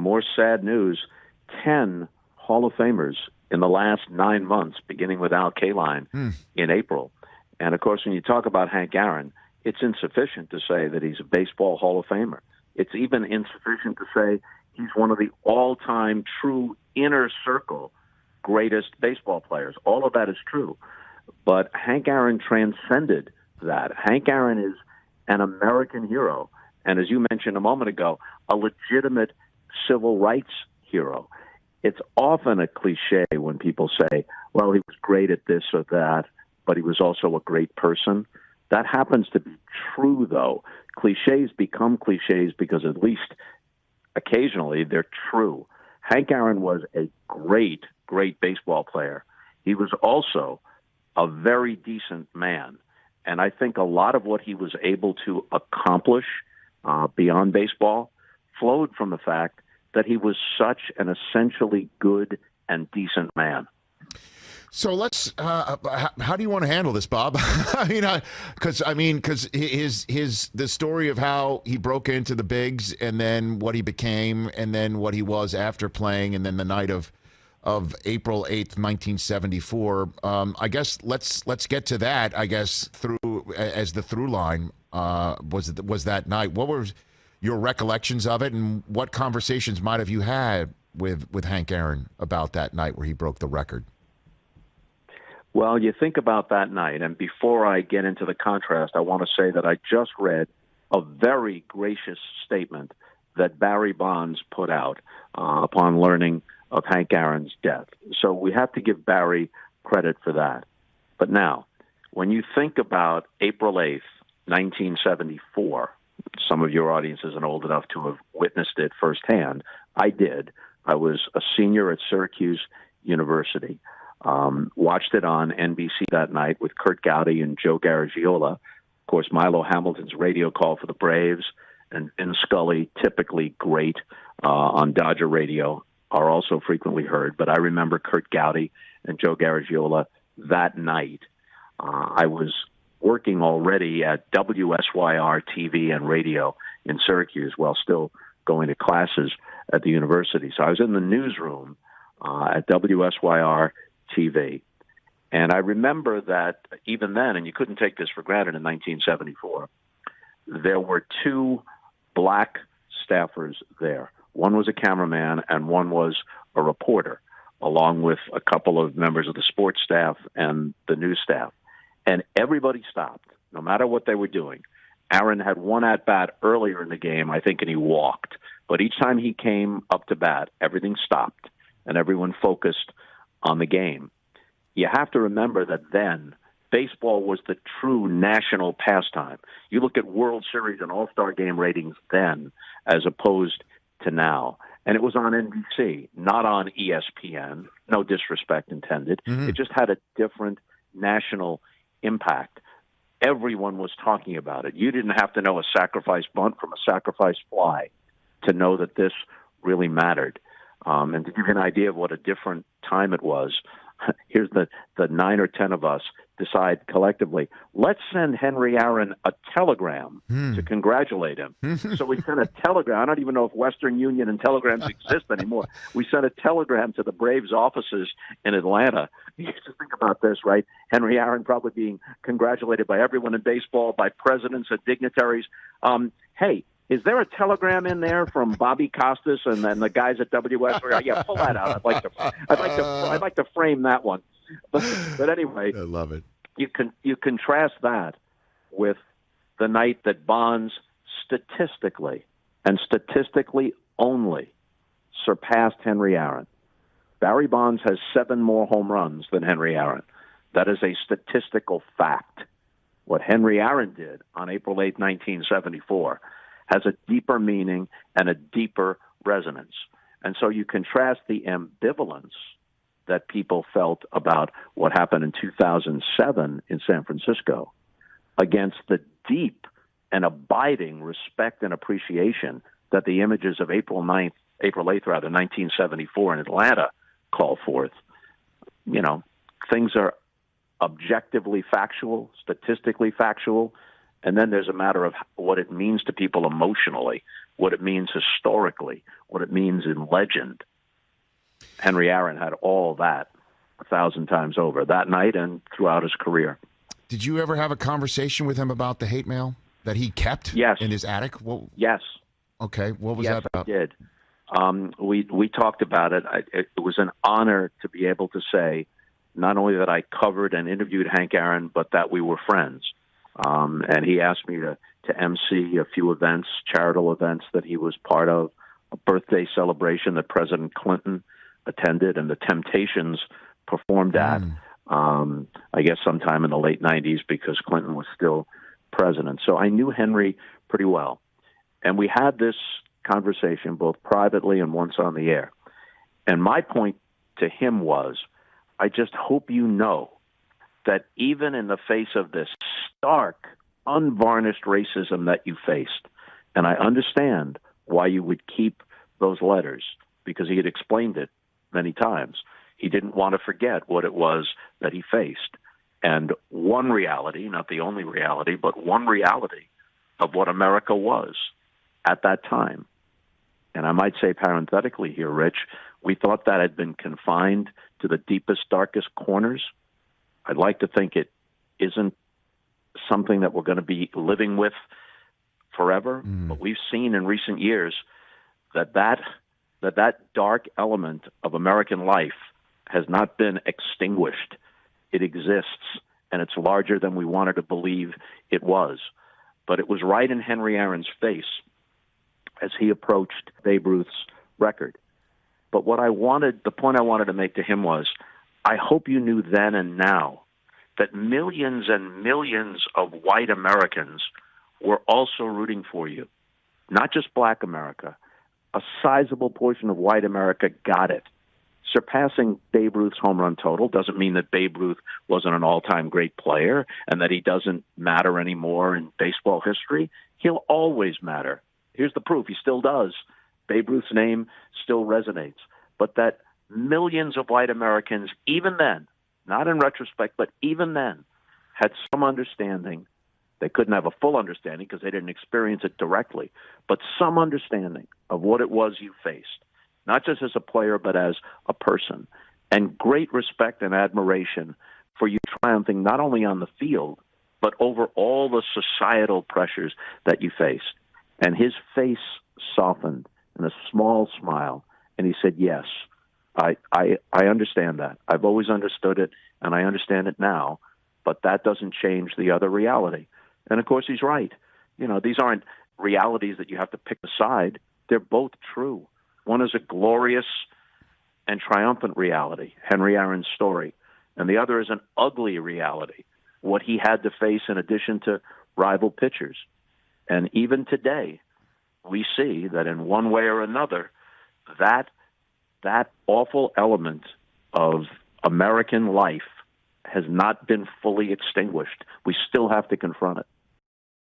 more sad news, 10 Hall of Famers in the last 9 months, beginning with Al Kaline in April. And, of course, when you talk about Hank Aaron, it's insufficient to say that he's a baseball Hall of Famer. It's even insufficient to say he's one of the all-time true inner circle greatest baseball players. All of that is true. But Hank Aaron transcended that. Hank Aaron is an American hero, and as you mentioned a moment ago, a legitimate civil rights hero. It's often a cliche when people say, well, he was great at this or that, but he was also a great person. That happens to be true, though. Cliches become cliches because at least occasionally they're true. Hank Aaron was a great, great baseball player. He was also a very decent man. And I think a lot of what he was able to accomplish beyond baseball flowed from the fact that he was such an essentially good and decent man. So let's. How do you want to handle this, Bob? Because the story of how he broke into the bigs, and then what he became, and then what he was after playing, and then the night of April 8th, 1974. I guess let's get to that. I guess as the through line was that night. What were your recollections of it, and what conversations might have you had with Hank Aaron about that night where he broke the record? Well, you think about that night, and before I get into the contrast, I want to say that I just read a very gracious statement that Barry Bonds put out upon learning of Hank Aaron's death. So we have to give Barry credit for that. But now, when you think about April 8th, 1974, some of your audience isn't old enough to have witnessed it firsthand. I did. I was a senior at Syracuse University. Watched it on NBC that night with Curt Gowdy and Joe Garagiola. Of course, Milo Hamilton's radio call for the Braves and Scully, typically great on Dodger radio, are also frequently heard. But I remember Curt Gowdy and Joe Garagiola that night. I was working already at WSYR TV and radio in Syracuse while still going to classes at the university. So I was in the newsroom at WSYR TV. And I remember that even then, and you couldn't take this for granted in 1974, there were two black staffers there. One was a cameraman and one was a reporter, along with a couple of members of the sports staff and the news staff. And everybody stopped, no matter what they were doing. Aaron had one at-bat earlier in the game, I think, and he walked. But each time he came up to bat, everything stopped, and everyone focused on the game. You have to remember that then baseball was the true national pastime. You look at World Series and All-Star Game ratings then as opposed to now. And it was on NBC, not on ESPN. No disrespect intended. Mm-hmm. It just had a different national impact. Everyone was talking about it. You didn't have to know a sacrifice bunt from a sacrifice fly to know that this really mattered. And to give you an idea of what a different time it was, here's the 9 or 10 of us decide collectively, let's send Henry Aaron a telegram to congratulate him. So we sent a telegram. I don't even know if Western Union and telegrams exist anymore. We sent a telegram to the Braves offices in Atlanta. You just think about this, right? Henry Aaron probably being congratulated by everyone in baseball, by presidents and dignitaries. Hey, is there a telegram in there from Bobby Costas and then the guys at WS? Yeah, pull that out. I'd like to frame that one. But anyway, I love it. You contrast that with the night that Bonds statistically only surpassed Henry Aaron. Barry Bonds has 7 more home runs than Henry Aaron. That is a statistical fact. What Henry Aaron did on April 8, 1974 has a deeper meaning and a deeper resonance. And so you contrast the ambivalence that people felt about what happened in 2007 in San Francisco against the deep and abiding respect and appreciation that the images of April 8th, 1974 in Atlanta call forth. You know, things are objectively factual, statistically factual, and then there's a matter of what it means to people emotionally what it means historically, what it means in legend. Henry Aaron had all that 1,000 times over that night and throughout his career. Did you ever have a conversation with him about the hate mail that he kept in his attic? Yes. Okay. What was that about? We did. We talked about it. It was an honor to be able to say not only that I covered and interviewed Hank Aaron, but that we were friends. And he asked me to MC a few events, charitable events that he was part of, a birthday celebration that President Clinton attended and the Temptations performed at, I guess sometime in the late 90s because Clinton was still president. So I knew Henry pretty well. And we had this conversation both privately and once on the air. And my point to him was, I just hope you know that even in the face of this stark, unvarnished racism that you faced, and I understand why you would keep those letters, because he had explained it many times. He didn't want to forget what it was that he faced. And one reality, not the only reality, but one reality of what America was at that time. And I might say parenthetically here, Rich, we thought that had been confined to the deepest, darkest corners. I'd like to think it isn't something that we're going to be living with forever. But we've seen in recent years that dark element of American life has not been extinguished. It exists, and it's larger than we wanted to believe it was. But it was right in Henry Aaron's face as he approached Babe Ruth's record. But the point I wanted to make to him was, I hope you knew then and now that millions and millions of white Americans were also rooting for you. Not just black America. A sizable portion of white America got it. Surpassing Babe Ruth's home run total doesn't mean that Babe Ruth wasn't an all-time great player and that he doesn't matter anymore in baseball history. He'll always matter. Here's the proof. He still does. Babe Ruth's name still resonates. But that millions of white Americans, even then, not in retrospect, but even then, had some understanding. They couldn't have a full understanding because they didn't experience it directly, but some understanding of what it was you faced, not just as a player, but as a person. And great respect and admiration for you triumphing not only on the field, but over all the societal pressures that you faced. And his face softened in a small smile, and he said, yes, I understand that. I've always understood it, and I understand it now, but that doesn't change the other reality. And, of course, he's right. You know, these aren't realities that you have to pick a side. They're both true. One is a glorious and triumphant reality, Henry Aaron's story, and the other is an ugly reality, what he had to face in addition to rival pitchers. And even today, we see that in one way or another, that awful element of American life has not been fully extinguished. We still have to confront it.